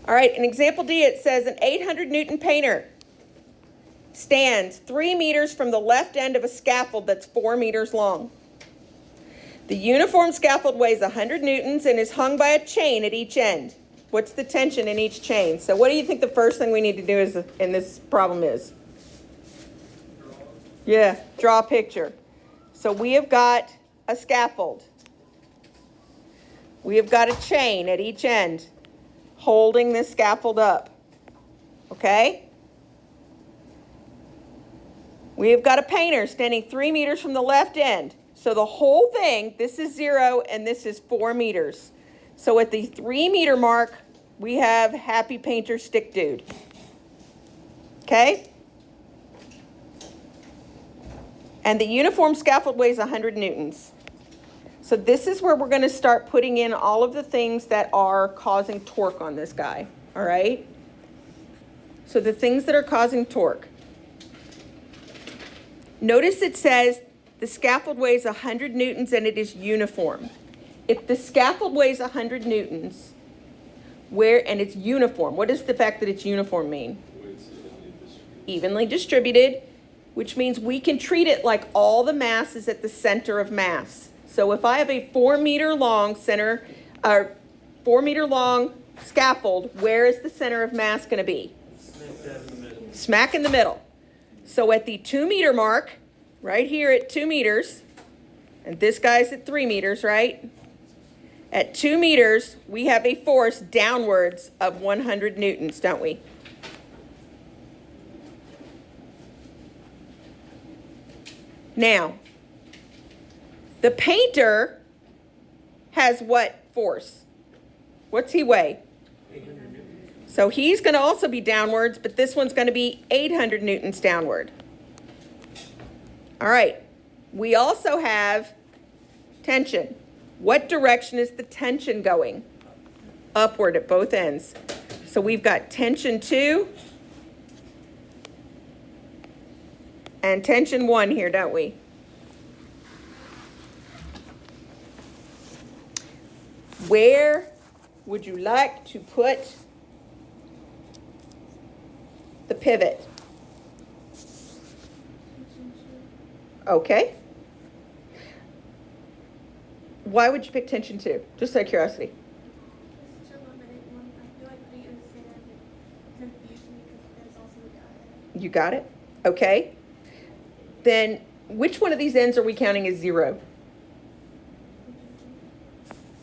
All right, in example D, it says an 800 Newton painter stands 3 meters from the left end of a scaffold that's 4 meters long. The uniform scaffold weighs 100 newtons and is hung by a chain at each end. What's the tension in each chain? So what do you think the first thing we need to do is in this problem is? Yeah, draw a picture. So we have got a scaffold. We have got a chain at each end holding this scaffold up. Okay? We have got a painter standing 3 meters from the left end. So the whole thing, this is 0 and this is 4 meters. So at the 3 meter mark, we have happy painter stick dude. Okay? And the uniform scaffold weighs 100 newtons. So this is where we're going to start putting in all of the things that are causing torque on this guy. All right? So the things that are causing torque. Notice it says the scaffold weighs 100 newtons and it is uniform. If the scaffold weighs 100 newtons, and it's uniform, what does the fact that it's uniform mean? Evenly distributed, which means we can treat it like all the mass is at the center of mass. So if I have a 4 meter long 4 meter long scaffold, where is the center of mass going to be? Smack in the middle. So at the 2 meter mark, right here at 2 meters, and this guy's at 3 meters, right? At 2 meters, we have a force downwards of 100 newtons, don't we? Now, the painter has what force? What's he weigh? 800 newtons. So he's going to also be downwards, but this one's going to be 800 newtons downward. All right. We also have tension. What direction is the tension going? Upward at both ends. So we've got tension 2 and tension 1 here, don't we? Where would you like to put the pivot? Okay. Why would you pick tension 2? Just out of curiosity. You got it? Okay. Then which one of these ends are we counting as 0?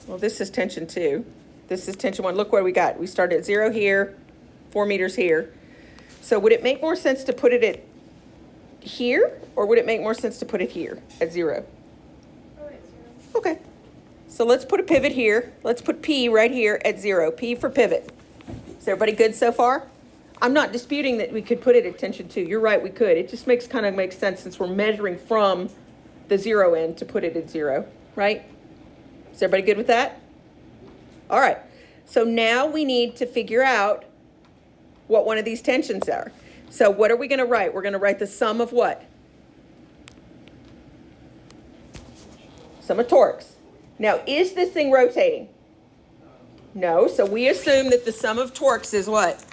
Well, this is tension 2. This is tension 1. Look what we got. We started at 0 here, 4 meters here. So would it make more sense to put it at here, or would it make more sense to put it here at 0? Okay. So let's put a pivot here. Let's put P right here at 0. P for pivot. Is everybody good so far? I'm not disputing that we could put it at tension 2. You're right, we could. It just makes sense since we're measuring from the 0 end to put it at 0, right? Is everybody good with that? All right. So now we need to figure out what one of these tensions are. So what are we going to write? We're going to write the sum of what? Sum of torques. Now, is this thing rotating? No. So we assume that the sum of torques is what?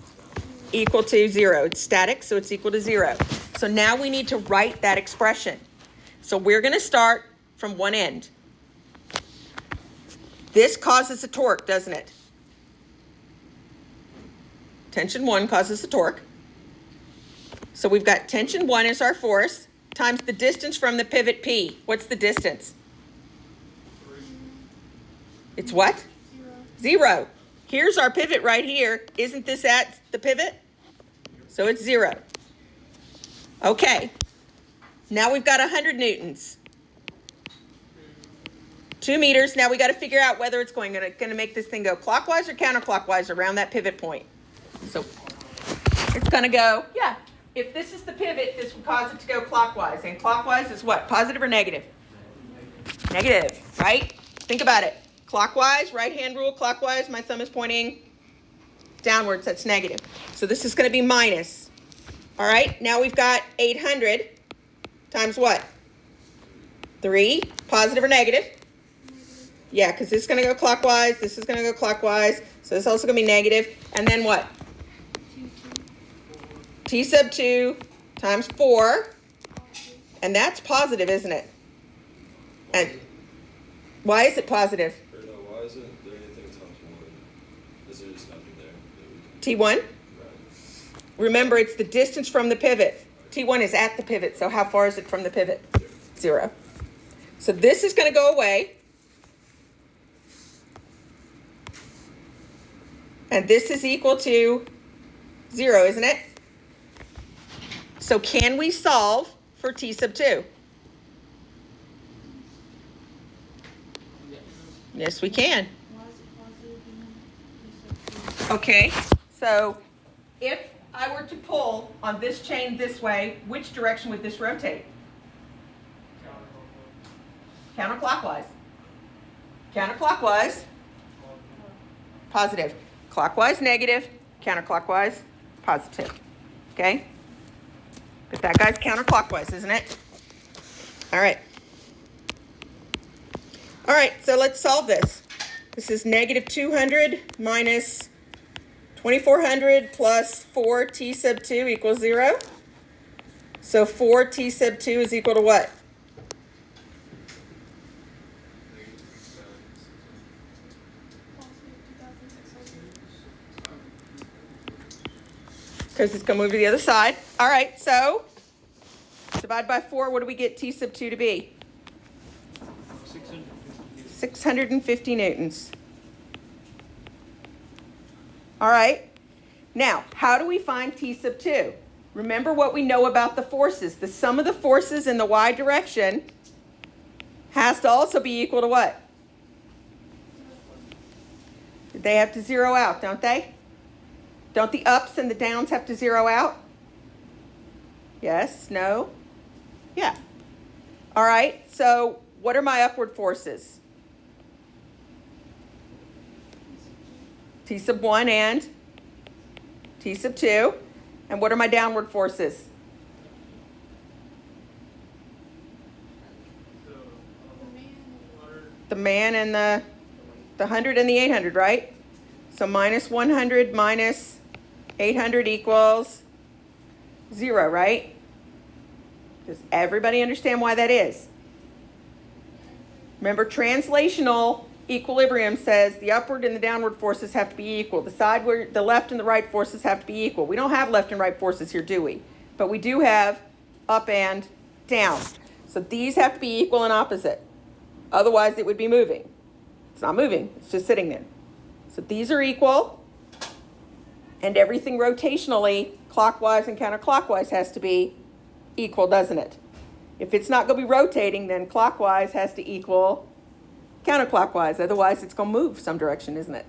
Equal to 0. It's static, so it's equal to 0. So now we need to write that expression. So we're going to start from one end. This causes a torque, doesn't it? Tension 1 causes a torque. So we've got tension 1 is our force times the distance from the pivot P. What's the distance? 3. It's what? 0. Here's our pivot right here. Isn't this at the pivot? So it's 0. Okay. Now we've got 100 newtons. 2 meters. Now we got to figure out whether it's going to make this thing go clockwise or counterclockwise around that pivot point. So it's going to go, yeah. If this is the pivot, this would cause it to go clockwise. And clockwise is what? Positive or negative? Negative, right? Think about it. Clockwise, right hand rule, clockwise, my thumb is pointing downwards, that's negative. So this is going to be minus. All right, now we've got 800 times what? 3, positive or negative? Yeah, because this is going to go clockwise. This is going to go clockwise. So it's also going to be negative. And then what? T sub 2 times 4. And that's positive, isn't it? And why is it positive? Or no, why isn't there anything times 1? Is there just nothing there? T1? Right. Remember, it's the distance from the pivot. T1 is at the pivot. So how far is it from the pivot? 0. So this is going to go away. And this is equal to 0, isn't it? So can we solve for T sub 2? Yes, we can. Okay, so if I were to pull on this chain this way, which direction would this rotate? Counterclockwise. Counterclockwise. Positive. Clockwise, negative. Counterclockwise, positive. Okay? But that guy's counterclockwise, isn't it? All right. All right, so let's solve this. This is negative 200 minus 2400 plus 4t sub 2 equals 0. So 4t sub 2 is equal to what? Because it's going to move to the other side. All right, so divide by 4, what do we get t sub 2 to be? 650 newtons. All right. Now, how do we find t sub 2? Remember what we know about the forces. The sum of the forces in the y direction has to also be equal to what? They have to zero out, don't they? Don't the ups and the downs have to zero out? Yes, no? Yeah. All right, so what are my upward forces? T sub 1 and T sub 2. And what are my downward forces? The man and the 100 and the 800, right? So minus 100 minus 800 equals 0, right? Does everybody understand why that is? Remember, translational equilibrium says the upward and the downward forces have to be equal. The side where the left and the right forces have to be equal. We don't have left and right forces here, do we? But we do have up and down. So these have to be equal and opposite. Otherwise, it would be moving. It's not moving. It's just sitting there. So these are equal. And everything rotationally, clockwise and counterclockwise, has to be equal, doesn't it? If it's not going to be rotating, then clockwise has to equal counterclockwise. Otherwise, it's going to move some direction, isn't it?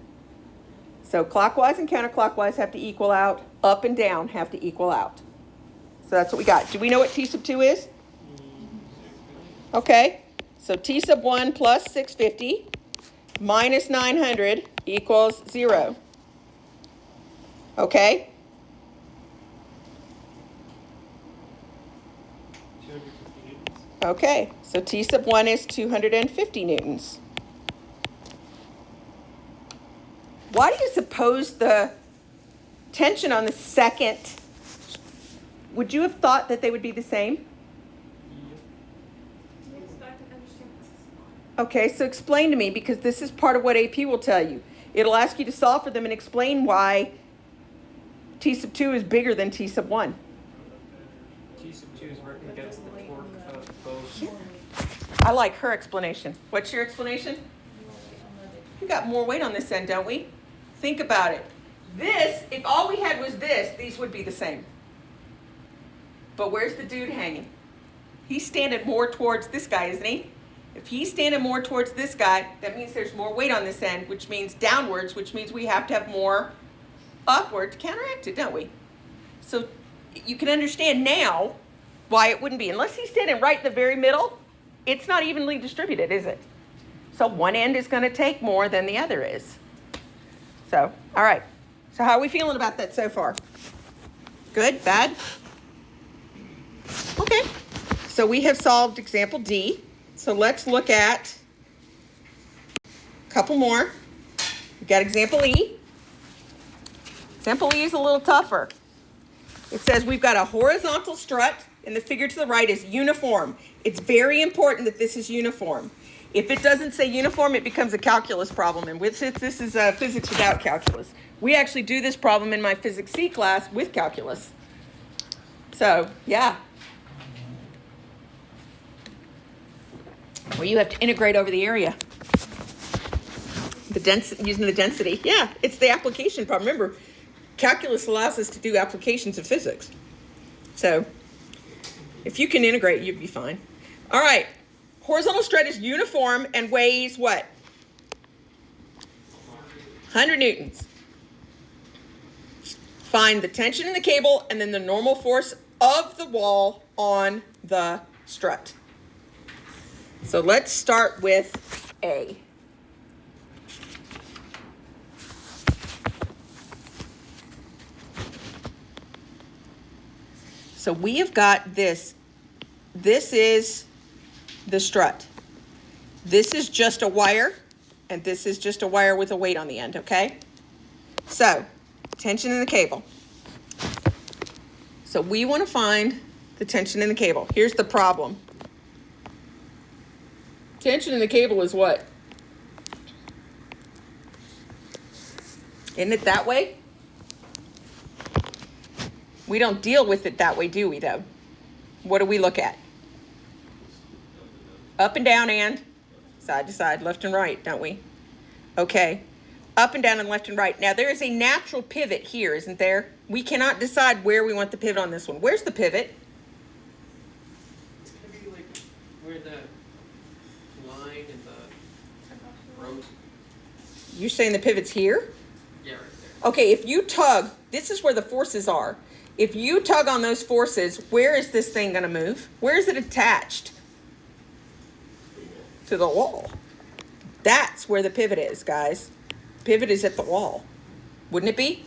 So clockwise and counterclockwise have to equal out. Up and down have to equal out. So that's what we got. Do we know what T sub 2 is? Okay. So T sub 1 plus 650 minus 900 equals 0. Okay? Okay, so T sub 1 is 250 newtons. Why do you suppose the tension on the second, would you have thought that they would be the same? Okay, so explain to me, because this is part of what AP will tell you. It'll ask you to solve for them and explain why T sub 2 is bigger than T sub 1. T sub 2 is working against the torque of both. Yeah. I like her explanation. What's your explanation? We got more weight on this end, don't we? Think about it. This, if all we had was this, these would be the same. But where's the dude hanging? He's standing more towards this guy, isn't he? If he's standing more towards this guy, that means there's more weight on this end, which means downwards, which means we have to have more upward to counteract it, don't we? So you can understand now why it wouldn't be. Unless he's standing right in the very middle, it's not evenly distributed, is it? So one end is going to take more than the other is. So, all right. So how are we feeling about that so far? Good? Bad? Okay. So we have solved example D. So let's look at Couple more. We've got example E. Example E is a little tougher. It says we've got a horizontal strut, and the figure to the right is uniform. It's very important that this is uniform. If it doesn't say uniform, it becomes a calculus problem, and this is physics without calculus. We actually do this problem in my Physics C class with calculus. So, yeah. Well, you have to integrate over the area. Using the density. Yeah, it's the application problem. Remember, calculus allows us to do applications of physics. So, if you can integrate, you'd be fine. All right. Horizontal strut is uniform and weighs what? 100 newtons. Find the tension in the cable and then the normal force of the wall on the strut. So let's start with A. So we have got this. This is the strut. This is just a wire, and this is just a wire with a weight on the end, okay? So, tension in the cable. So we want to find the tension in the cable. Here's the problem. Tension in the cable is what? Isn't it that way? We don't deal with it that way, do we, though? What do we look at? Up and down and side to side, left and right, don't we? Okay. Up and down and left and right. Now, there is a natural pivot here, isn't there? We cannot decide where we want the pivot on this one. Where's the pivot? It's going to be like where the line and the road. You're saying the pivot's here? Yeah, right there. Okay, if you tug, this is where the forces are. If you tug on those forces, where is this thing going to move? Where is it attached? To the wall. That's where the pivot is, guys. Pivot is at the wall. Wouldn't it be?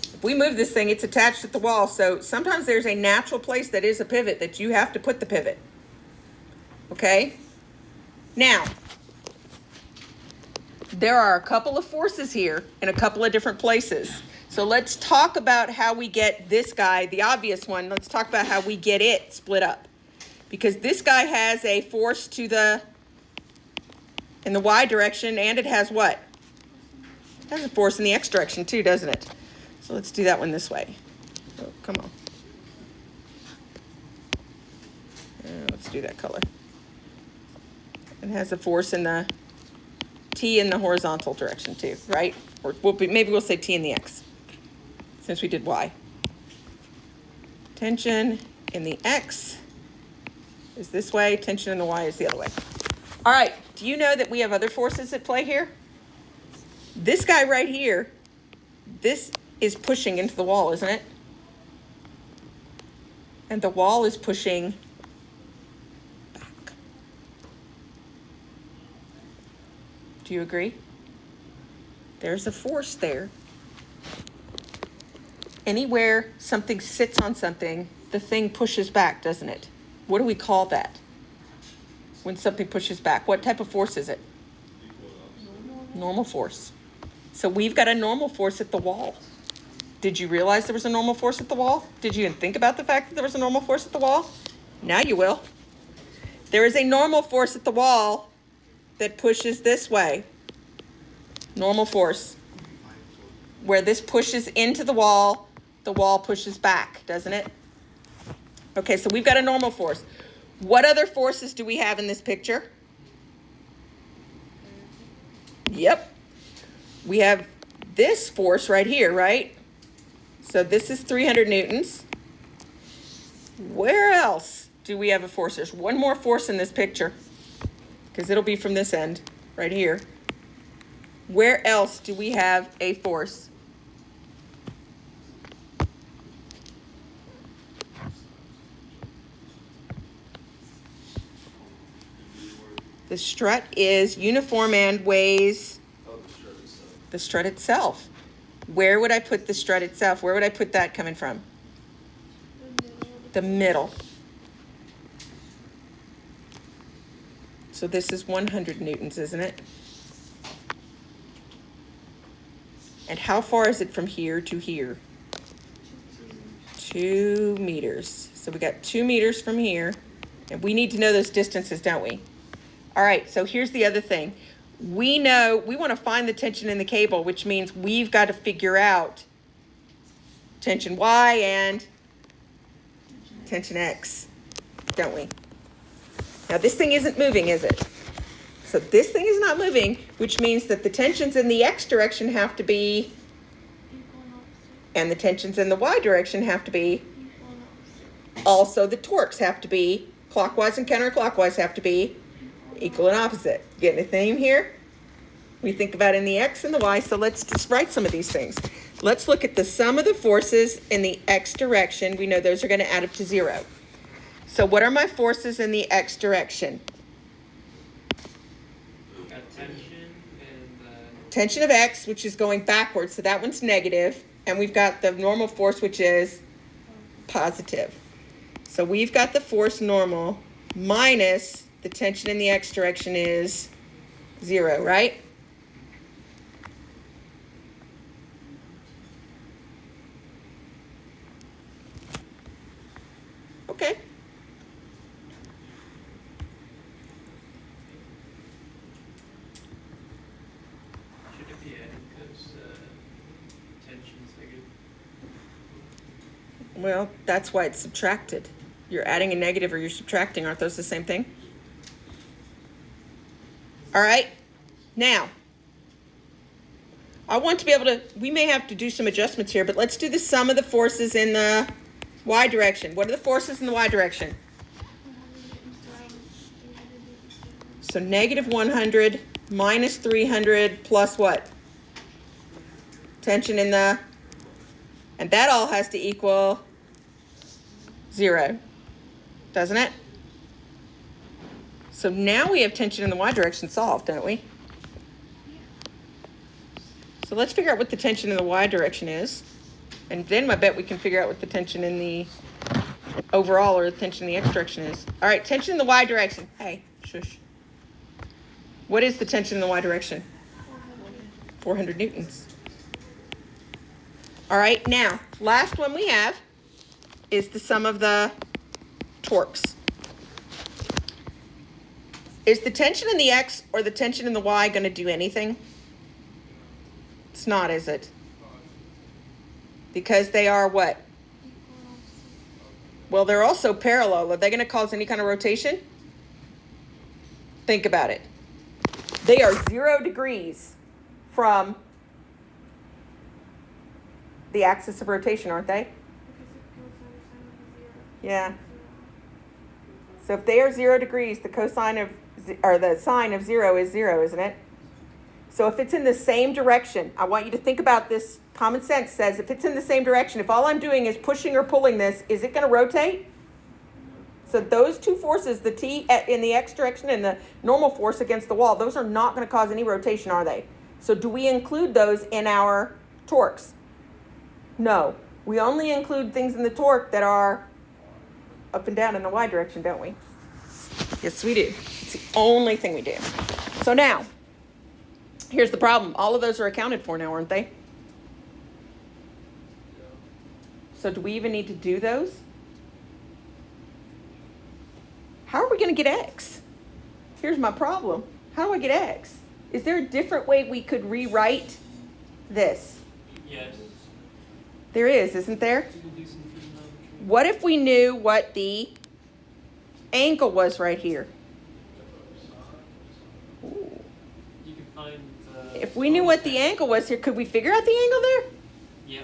If we move this thing, it's attached at the wall. So sometimes there's a natural place that is a pivot that you have to put the pivot. Okay? Now, there are a couple of forces here in a couple of different places. So let's talk about how we get this guy, the obvious one. Let's talk about how we get it split up. Because this guy has a force to the in the y direction, and it has what? It has a force in the x direction too, doesn't it? So let's do that one this way. Oh, come on. Let's do that color. It has a force in the t in the horizontal direction too, right? Or maybe we'll say t in the x, since we did y. Tension in the x is this way, tension in the y is the other way. All right, do you know that we have other forces at play here? This guy right here, this is pushing into the wall, isn't it? And the wall is pushing back. Do you agree? There's a force there. Anywhere something sits on something, the thing pushes back, doesn't it? What do we call that? When something pushes back, what type of force is it? Normal force. So we've got a normal force at the wall. Did you realize there was a normal force at the wall? Did you even think about the fact that there was a normal force at the wall? Now you will. There is a normal force at the wall that pushes this way. Normal force. Where this pushes into the wall pushes back, doesn't it? Okay, so we've got a normal force. What other forces do we have in this picture? Yep. We have this force right here, right? So this is 300 newtons. Where else do we have a force? There's one more force in this picture, because it'll be from this end, right here. Where else do we have a force? The strut is uniform and weighs the strut itself. Where would I put the strut itself? Where would I put that coming from? The middle. So this is 100 newtons, isn't it? And how far is it from here to here? 2 meters. So we got 2 meters from here. And we need to know those distances, don't we? All right, so here's the other thing. We know we want to find the tension in the cable, which means we've got to figure out tension Y and tension X, don't we? Now this thing isn't moving, is it? So this thing is not moving, which means that the tensions in the X direction have to be, and the tensions in the Y direction have to be, also the torques have to be, clockwise and counterclockwise have to be equal and opposite. Getting a theme here? We think about in the X and the Y, so let's just write some of these things. Let's look at the sum of the forces in the X direction. We know those are going to add up to 0. So what are my forces in the X direction? Tension and Tension of X, which is going backwards, so that one's negative. And we've got the normal force, which is positive. So we've got the force normal minus the tension in the X direction is 0, right? Okay. should it be added because tension's negative? Well, that's why it's subtracted. You're adding a negative or you're subtracting. Aren't those the same thing? All right. Now, I want to be able to, we may have to do some adjustments here, but let's do the sum of the forces in the Y direction. What are the forces in the Y direction? So negative 100 minus 300 plus what? Tension in the, and that all has to equal 0, doesn't it? So now we have tension in the Y direction solved, don't we? So let's figure out what the tension in the Y direction is. And then I bet we can figure out what the tension in the overall or the tension in the X direction is. All right, tension in the Y direction. Hey, shush. What is the tension in the Y direction? 400 newtons. All right, now, last one we have is the sum of the torques. Is the tension in the X or the tension in the Y going to do anything? It's not, is it? Because they are what? Well, they're also parallel. Are they going to cause any kind of rotation? Think about it. They are 0 degrees from the axis of rotation, aren't they? Yeah. So if they are 0 degrees, the cosine of, or the sine of 0 is 0, isn't it? So if it's in the same direction, I want you to think about this. Common sense says if it's in the same direction, if all I'm doing is pushing or pulling this, is it going to rotate? So those two forces, the T in the X direction and the normal force against the wall, those are not going to cause any rotation, are they? So do we include those in our torques? No. We only include things in the torque that are up and down in the Y direction, don't we? Yes, we do. It's the only thing we do. So now, here's the problem. All of those are accounted for now, aren't they? So do we even need to do those? How are we going to get X? Here's my problem. How do I get X? Is there a different way we could rewrite this? Yes. There is, isn't there? What if we knew what the angle was right here? Ooh. You can find the... If we knew what the angle was here, could we figure out the angle there? Yeah.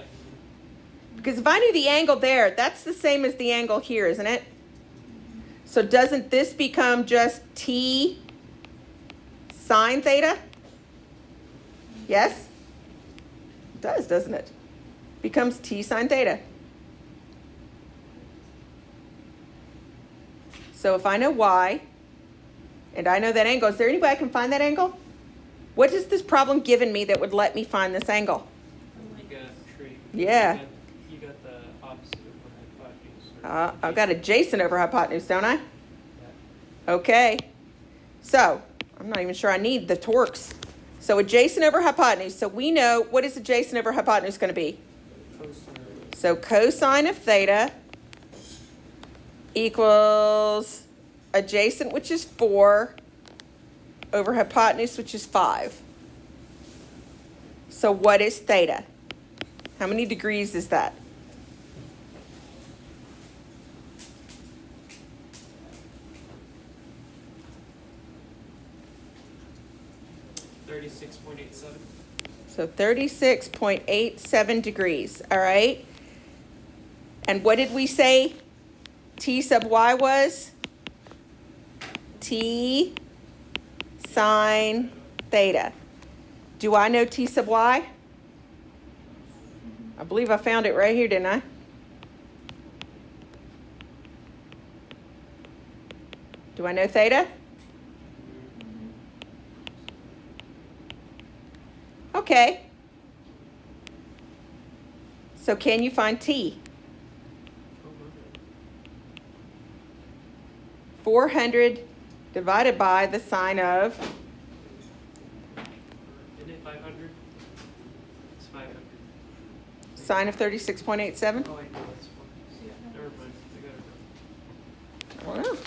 Because if I knew the angle there, that's the same as the angle here, isn't it? So doesn't this become just T sine theta? Yes? It does, doesn't it? Becomes T sine theta. So if I know Y, and I know that angle, is there any way I can find that angle? What has this problem given me that would let me find this angle? You got a tree. Yeah. You got the opposite of hypotenuse. I've got adjacent over hypotenuse, don't I? Yeah. Okay. So I'm not even sure I need the torques. So adjacent over hypotenuse. So we know, what is adjacent over hypotenuse going to be? Cosine. So cosine of theta equals adjacent, which is 4, over hypotenuse, which is 5. So what is theta? How many degrees is that? $36.87. So 36.87 degrees, all right? And what did we say T sub y was? T sine theta. Do I know T sub y? I believe I found it right here, didn't I? Do I know theta? Okay. So can you find T? 400 divided by the sine of, Isn't it 500? It's 500. sine of 36.87? Oh, I know it's 4. Never mind. I got it. I don't know.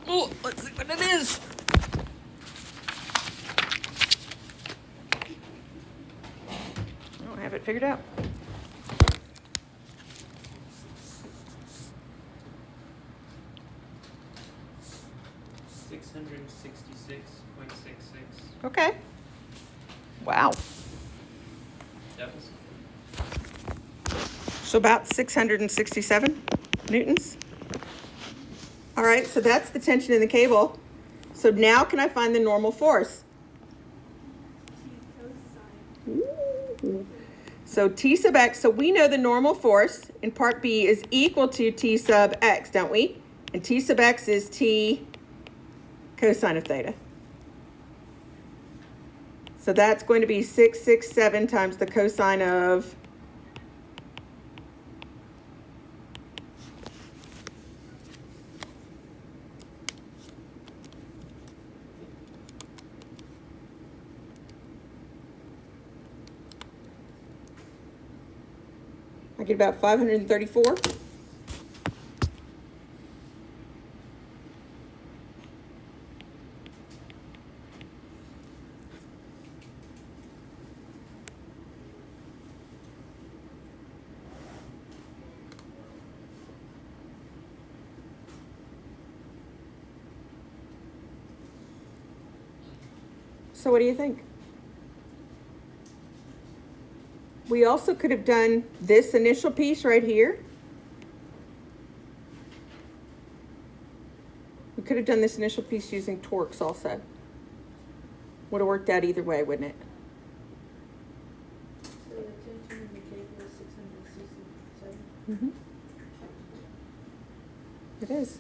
Oh, let's see what it is. I don't have it figured out. $666.66. Okay. Wow. That was So about 667 newtons. All right, so that's the tension in the cable. So now can I find the normal force? Ooh. So T sub x, so we know the normal force in part B is equal to T sub x, don't we? And T sub x is T cosine of theta. So that's going to be 667 times the cosine of I get about 534. So what do you think? We also could have done this initial piece right here. We could have done this initial piece using torques also. Would have worked out either way, wouldn't it? So the tension in the cable is 667. Mm-hmm. It is.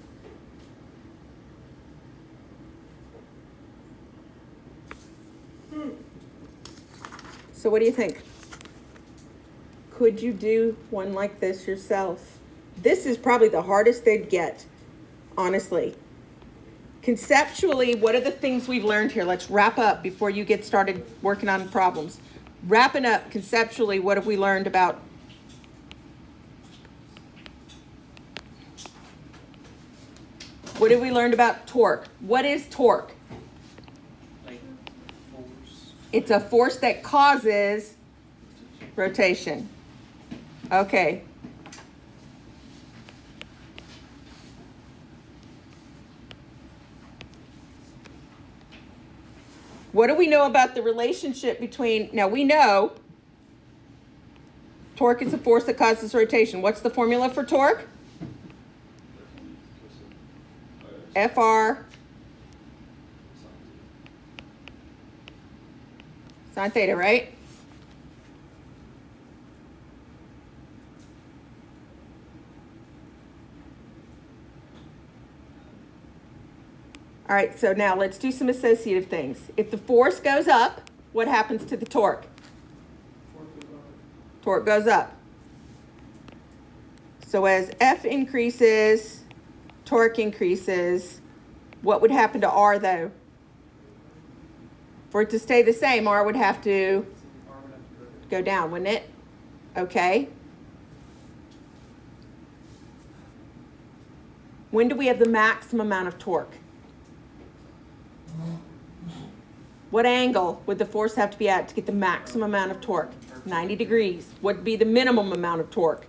So what do you think? Could you do one like this yourself? This is probably the hardest they'd get, honestly. Conceptually, what are the things we've learned here? Let's wrap up before you get started working on problems. Wrapping up conceptually, what have we learned about? What have we learned about torque? What is torque? like force. It's a force that causes rotation. Okay. What do we know about the relationship between, now we know torque is a force that causes rotation. What's the formula for torque? FR sine theta, right? All right, so now let's do some associative things. If the force goes up, what happens to the torque? Torque goes up. So as F increases, torque increases. What would happen to R though? For it to stay the same, R would have to R would have to go down, wouldn't it? Okay. When do we have the maximum amount of torque? What angle would the force have to be at to get the maximum amount of torque? 90 degrees. What would be the minimum amount of torque?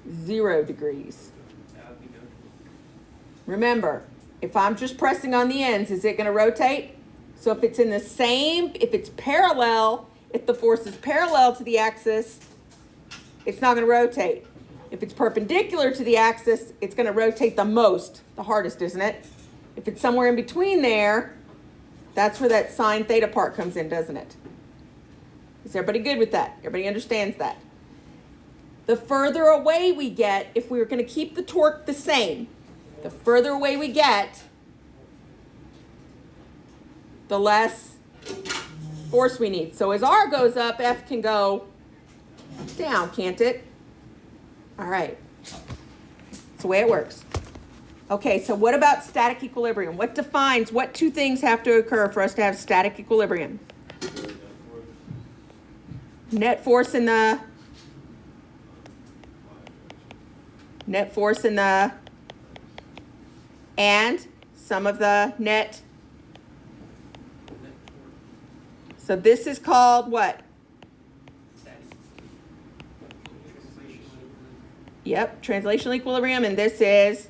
0 degrees. that would be no. Remember, if I'm just pressing on the ends, is it going to rotate? So if it's in the same, if it's parallel, if the force is parallel to the axis, it's not going to rotate. If it's perpendicular to the axis, it's going to rotate the most, the hardest, isn't it? If it's somewhere in between there, that's where that sine theta part comes in, doesn't it? Is everybody good with that? Everybody understands that? The further away we get, if we were going to keep the torque the same, the further away we get, the less force we need. So as R goes up, F can go down, can't it? All right. That's the way it works. Okay, so what about static equilibrium? What defines, what two things have to occur for us to have static equilibrium? Net force in the and some of the net. So this is called what? Yep, translational equilibrium, and this is,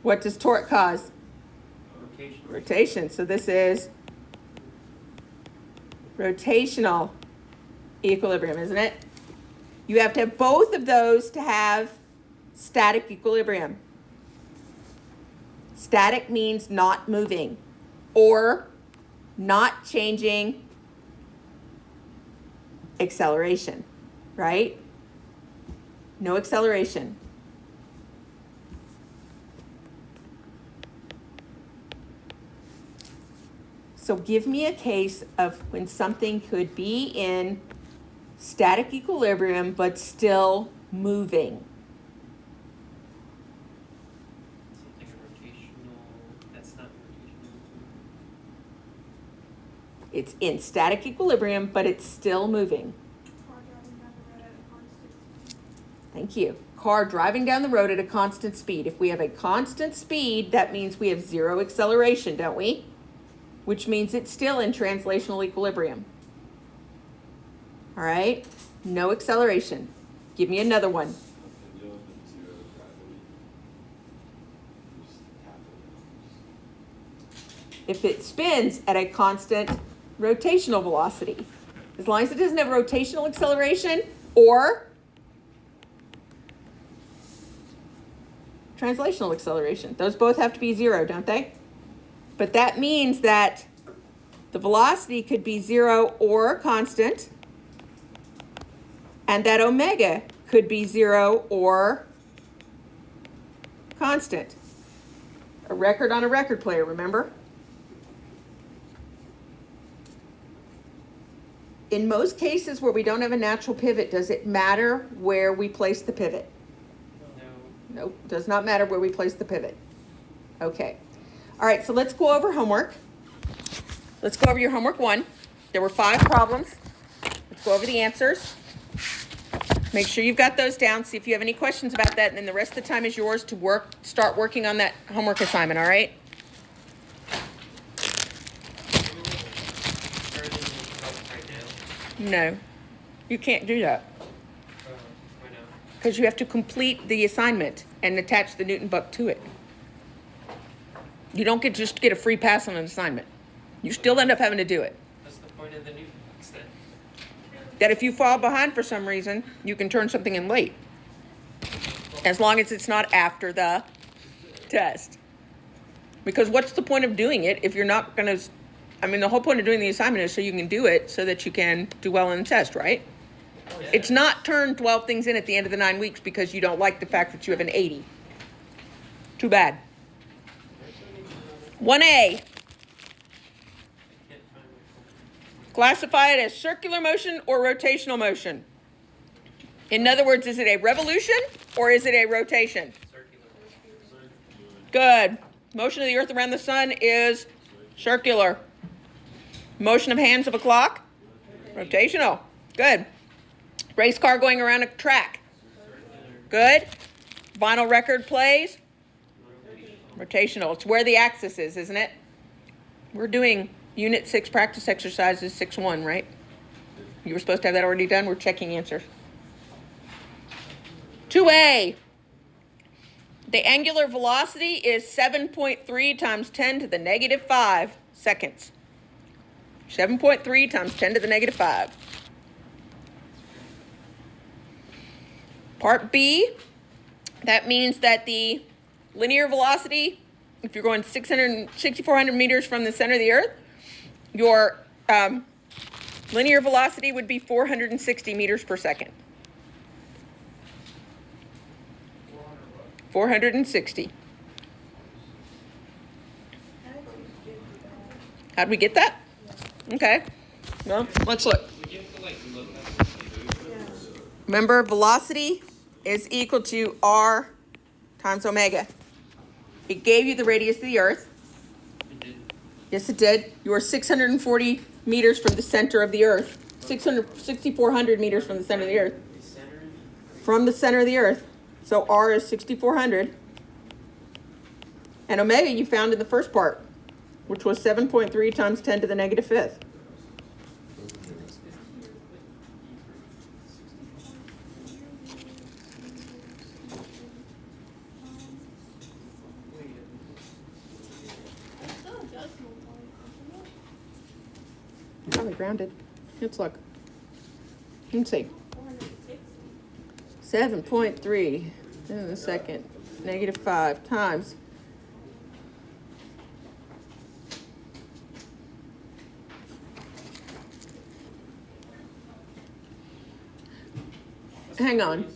what does torque cause? Rotation. So this is rotational equilibrium, isn't it? You have to have both of those to have static equilibrium. Static means not moving or not changing acceleration, right? No acceleration. So give me a case of when something could be in static equilibrium but still moving. Something rotational, that's not rotational. It's in static equilibrium, but it's still moving. Thank you. Car driving down the road at a constant speed. If we have a constant speed, that means we have 0 acceleration, don't we? Which means it's still in translational equilibrium. All right? No acceleration. Give me another one. If it spins at a constant rotational velocity. As long as it doesn't have rotational acceleration or translational acceleration. Those both have to be 0, don't they? But that means that the velocity could be 0 or constant, and that omega could be 0 or constant. A record on a record player, remember? In most cases where we don't have a natural pivot, does it matter where we place the pivot? No. Nope, does not matter where we place the pivot. Okay. All right, so let's go over homework. Let's go over your homework 1. There were 5 problems. Let's go over the answers. Make sure you've got those down. See if you have any questions about that, and then the rest of the time is yours to start working on that homework assignment, all right? No, you can't do that Why not? because you have to complete the assignment and attach the Newton buck to it. You don't just get a free pass on an assignment. You still end up having to do it. What's the point of the Newton bucks then? That if you fall behind for some reason, you can turn something in late. As long as it's not after the test. Because what's the point of doing it if you're not going to... I mean, the whole point of doing the assignment is so you can do it so that you can do well in the test, right? Oh, yeah. It's not turn 12 things in at the end of the 9 weeks because you don't like the fact that you have an 80. Too bad. 1A. I can't find my phone. Classify it as circular motion or rotational motion. In other words, is it a revolution or is it a rotation? Circular. Good. Motion of the earth around the sun is circular. Motion of hands of a clock? Rotational. Good. Race car going around a track? Good. Vinyl record plays? Rotational. It's where the axis is, isn't it? We're doing Unit 6 practice exercises 6-1, right? You were supposed to have that already done. We're checking answers. 2A. The angular velocity is 7.3 times 10 to the negative 5 seconds. 7.3 times 10 to the negative 5. Part B, that means that the linear velocity, if you're going 6,400 meters from the center of the earth, your linear velocity would be 460 meters per second. 460. How'd we get that? Okay. Well, let's look. Remember, velocity is equal to r times omega. It gave you the radius of the earth. Yes, it did. You are 640 meters from the center of the earth. 6,400 meters from the center of the earth. From the center of the earth. So r is 6,400. And omega you found in the first part, which was 7.3 times 10 to the negative 5th. Probably grounded. Let's look. Let's see. 7.3 in a second. Negative 5 times. Hang on.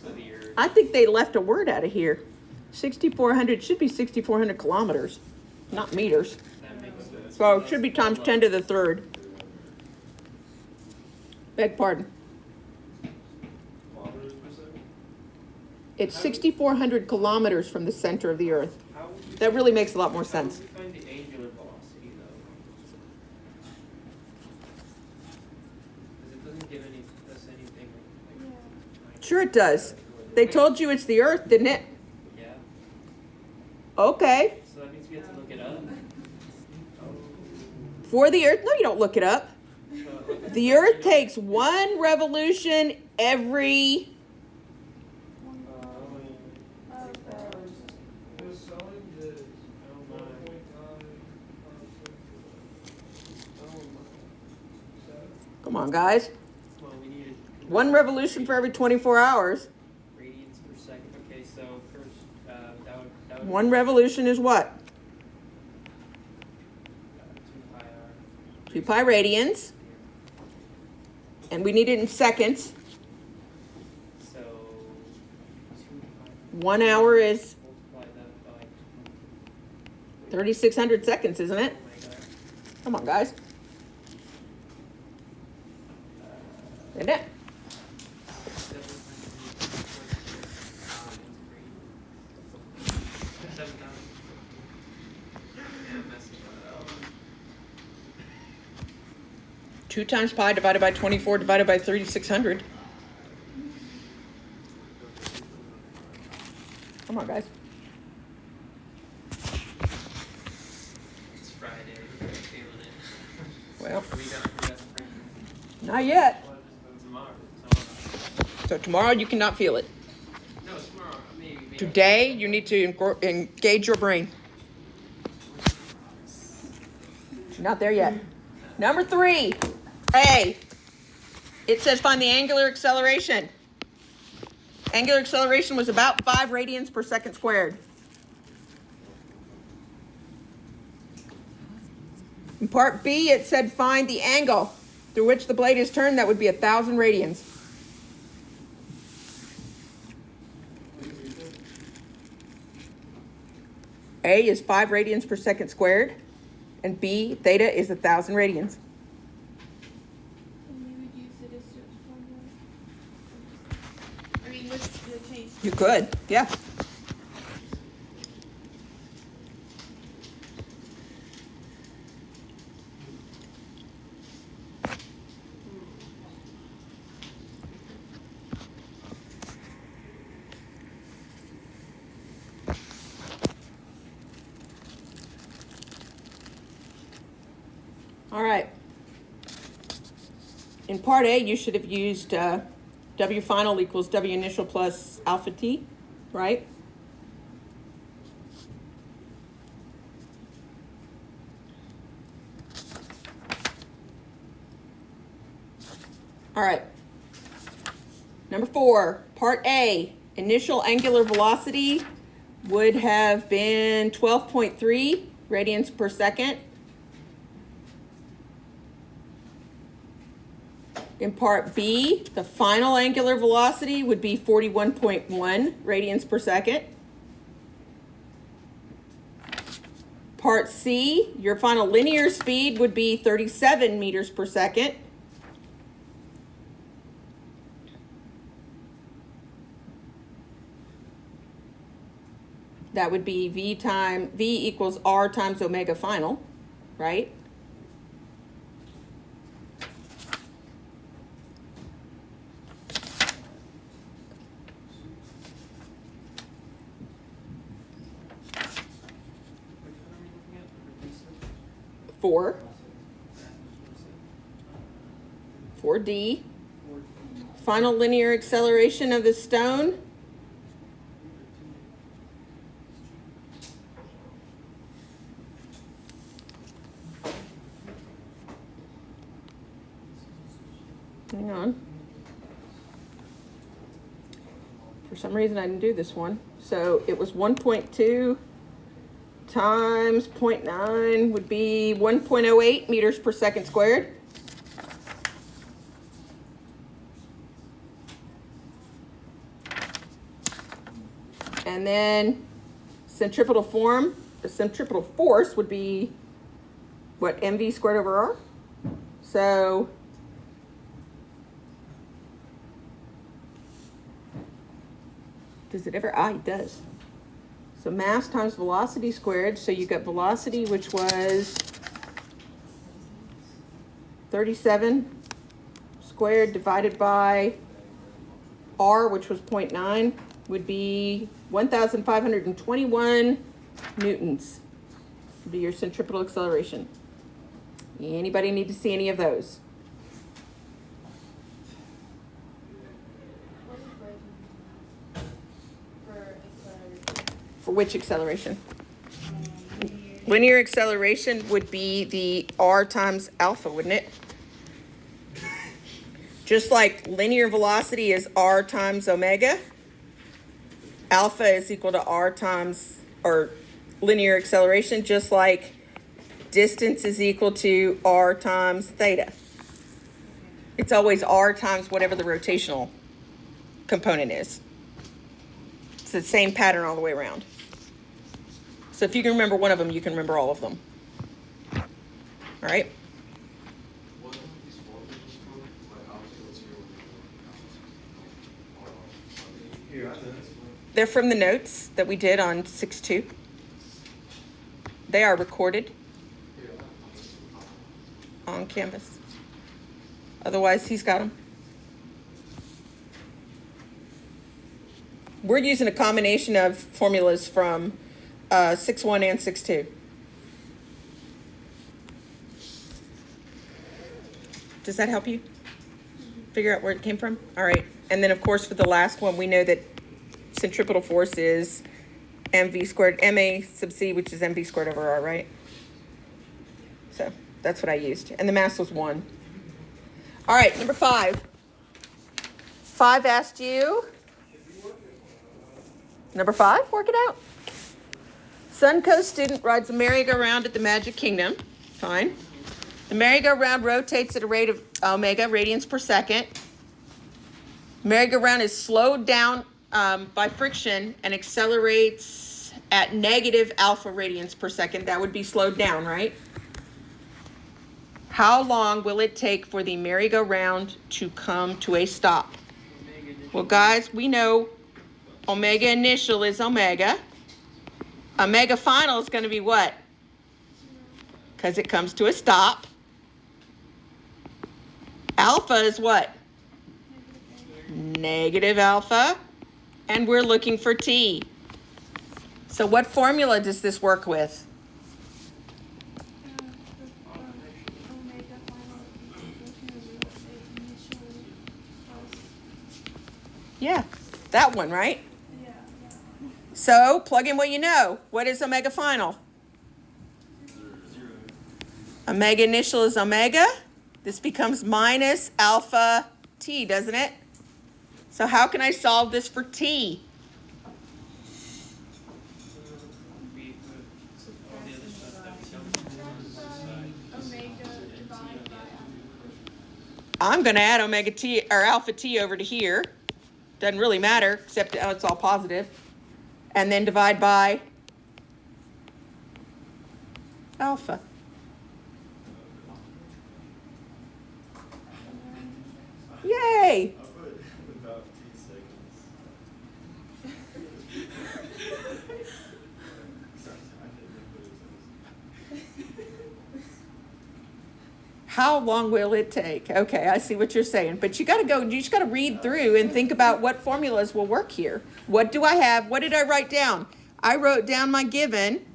I think they left a word out of here. 6,400 should be 6,400 kilometers, not meters. So it should be times 10 to the third. Beg pardon. It's 6,400 kilometers from the center of the earth. That really makes a lot more sense. How would we find the angular velocity, though? Because it doesn't give us anything. Sure it does. They told you it's the earth, didn't it? Yeah. Okay. So that means we have to look it up. For the earth? No, you don't look it up. The earth takes one revolution every... Come on, guys. Well, we needed One revolution for every 24 hours. radians per second. Okay, so first, that would One revolution is what? 2 pi r. 2 pi radians. And we need it in seconds. So 2 pi. 1 hour is Multiply that by 3,600 seconds, isn't it? oh my god. Come on, guys. Isn't it? 7,000. Yeah, I'm messing that up. 2 times pi divided by 24 divided by 3,600. Come on, guys. It's Friday. We're feeling it. Well, we got spring. not yet. Tomorrow. So tomorrow you cannot feel it. No, tomorrow. Maybe. Today you need to engage your brain. You're not there yet. Number 3, A. It says find the angular acceleration. Angular acceleration was about 5 radians per second squared. In part B, it said find the angle through which the blade is turned. That would be 1,000 radians. A is 5 radians per second squared, and B, theta, is 1,000 radians. And you would use the distance formula? I mean, what's the change? You could, yeah. All right. In part A, you should have used W final equals W initial plus alpha T, right? All right. Number 4, part A, initial angular velocity would have been 12.3 radians per second. In part B, the final angular velocity would be 41.1 radians per second. Part C, your final linear speed would be 37 meters per second. That would be V equals R times omega final, right? For 4D, final linear acceleration of the stone. Hang on. For some reason I didn't do this one. So it was 1.2 times 0.9 would be 1.08 meters per second squared. And then centripetal force would be what, mv squared over r? So does it ever? It does. So mass times velocity squared. So you got velocity, which was 37 squared divided by r, which was 0.9, would be 1,521 newtons. Would be your centripetal acceleration. Anybody need to see any of those? For which acceleration? Linear acceleration would be the r times alpha, wouldn't it? Just like linear velocity is r times omega, alpha is equal to r times, or linear acceleration, just like distance is equal to r times theta. It's always r times whatever the rotational component is. It's the same pattern all the way around. So if you can remember one of them, you can remember all of them. All right? They're from the notes that we did on 6.2. They are recorded on Canvas. Otherwise, he's got them. We're using a combination of formulas from 6.1 and 6.2. Does that help you figure out where it came from? All right. And then, of course, for the last one, we know that centripetal force is mv squared, ma sub c, which is mv squared over r, right? So that's what I used. And the mass was 1. All right, number 5. 5 asked you. Number 5, work it out. Suncoast student rides a merry-go-round at the Magic Kingdom. Fine. The merry-go-round rotates at a rate of omega radians per second. Merry-go-round is slowed down by friction and accelerates at negative alpha radians per second. That would be slowed down, right? How long will it take for the merry-go-round to come to a stop? Well, guys, we know omega initial is omega. Omega final is going to be what? Because it comes to a stop. Alpha is what? Negative alpha. And we're looking for t. So what formula does this work with? Yeah, that one, right? Yeah. So plug in what you know. What is omega final? Zero. Omega initial is omega. This becomes minus alpha t, doesn't it? So how can I solve this for t? We put all the other stuff that we don't Omega divided by alpha. I'm going to add omega t or alpha t over to here. Doesn't really matter, except it's all positive. And then divide by alpha. Yay! I put about 2 seconds. Sorry, I didn't put it. How long will it take? Okay, I see what you're saying. But you just got to read through and think about what formulas will work here. What do I have? What did I write down? I wrote down my given.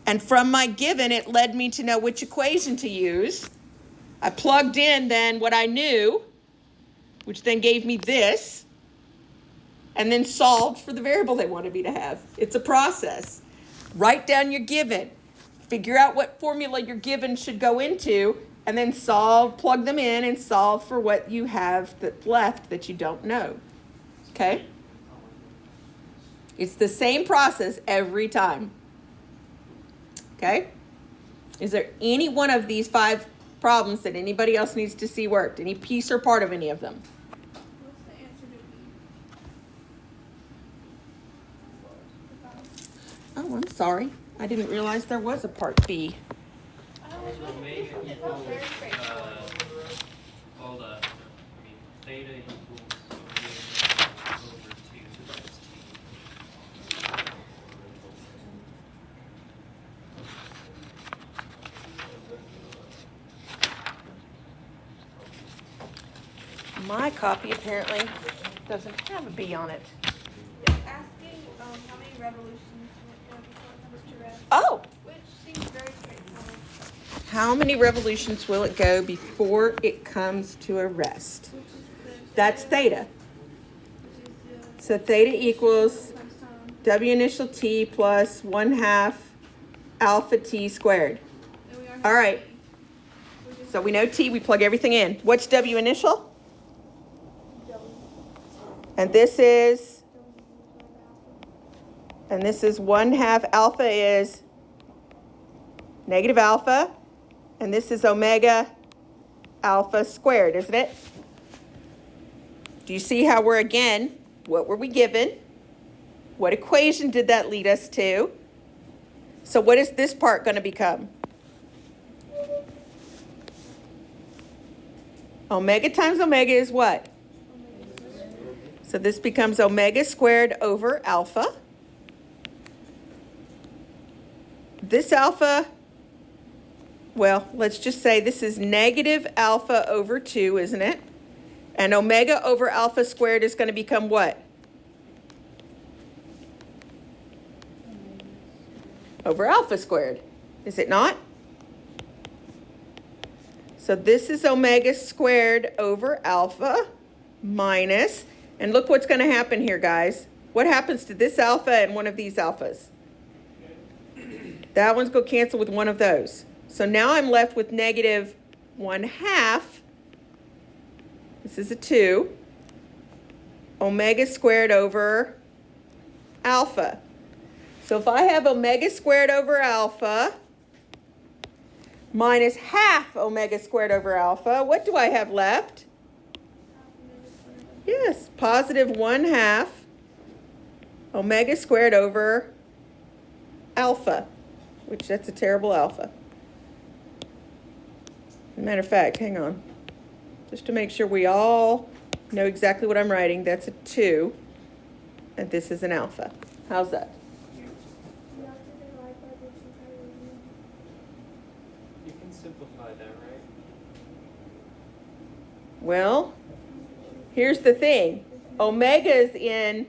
And from my given, it led me to know which equation to use. I plugged in then what I knew, which then gave me this, and then solved for the variable they wanted me to have. It's a process. Write down your given. Figure out what formula your given should go into, and then plug them in and solve for what you have that's left that you don't know. Okay? It's the same process every time. Okay? Is there any one of these 5 problems that anybody else needs to see worked? Any piece or part of any of them? What's the answer to B? Oh, I'm sorry. I didn't realize there was a part B. I was really Omega thinking it equals, looked very straightforward. all the, theta equals omega over 2 times t. My copy apparently doesn't have a B on it. It's asking how many revolutions will it go before it comes to rest. Oh! Which seems very straightforward. How many revolutions will it go before it comes to a rest? Which is the That's theta. Which is the So theta equals times time. W initial t plus 1/2 alpha t squared. Then we All right. T, which is So we know t, we plug everything in. What's W initial? And this is 1/2 alpha is negative alpha. And this is omega alpha squared, isn't it? Do you see how we're again, what were we given? What equation did that lead us to? So what is this part going to become? Omega times omega is what? So this becomes omega squared over alpha. This alpha, well, let's just say this is negative alpha over 2, isn't it? And omega over alpha squared is going to become what? Over alpha squared, is it not? So this is omega squared over alpha minus, and look what's going to happen here, guys. What happens to this alpha and one of these alphas? That one's going to cancel with one of those. So now I'm left with negative 1/2. This is a 2. Omega squared over alpha. So if I have omega squared over alpha minus 1/2 omega squared over alpha, what do I have left? Yes, positive 1/2 omega squared over alpha, which that's a terrible alpha. Matter of fact, hang on. Just to make sure we all know exactly what I'm writing, that's a 2, and this is an alpha. How's that? You can simplify that, right? Well, here's the thing. Omega is in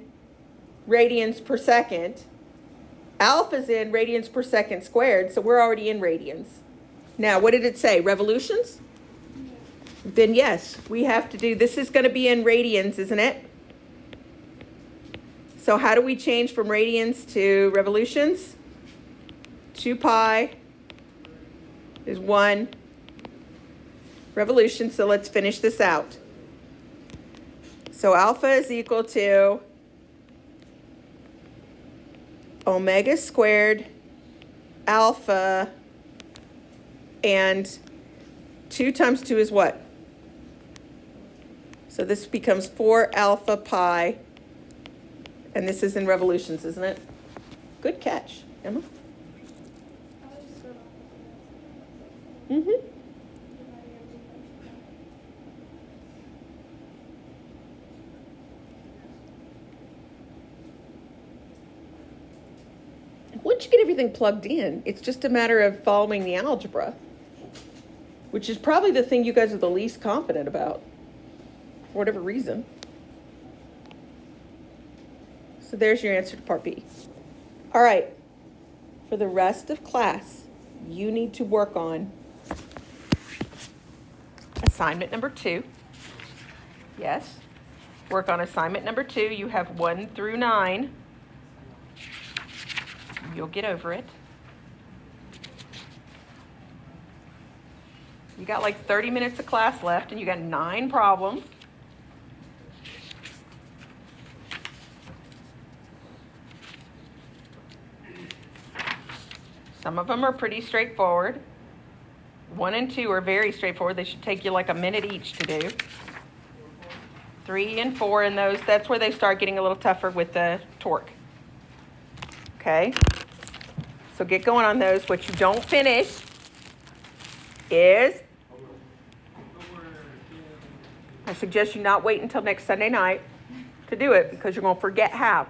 radians per second. Alpha's in radians per second squared, so we're already in radians. Now, what did it say? Revolutions? Then yes, we have to do, this is going to be in radians, isn't it? So how do we change from radians to revolutions? 2 pi is 1 revolution, so let's finish this out. So alpha is equal to omega squared alpha, and 2 times 2 is what? So this becomes 4 alpha pi, and this is in revolutions, isn't it? Good catch, Emma. Mm-hmm. Once you get everything plugged in, it's just a matter of following the algebra, which is probably the thing you guys are the least confident about, for whatever reason. So there's your answer to part B. All right, for the rest of class, you need to work on assignment number 2. Yes, work on assignment number 2. You have 1 through 9. You'll get over it. You got like 30 minutes of class left, and you got 9 problems. Some of them are pretty straightforward. 1 and 2 are very straightforward. They should take you like a minute each to do. 3 and 4 and those, that's where they start getting a little tougher with the torque. Okay? So get going on those. What you don't finish is, I suggest you not wait until next Sunday night to do it, because you're going to forget how.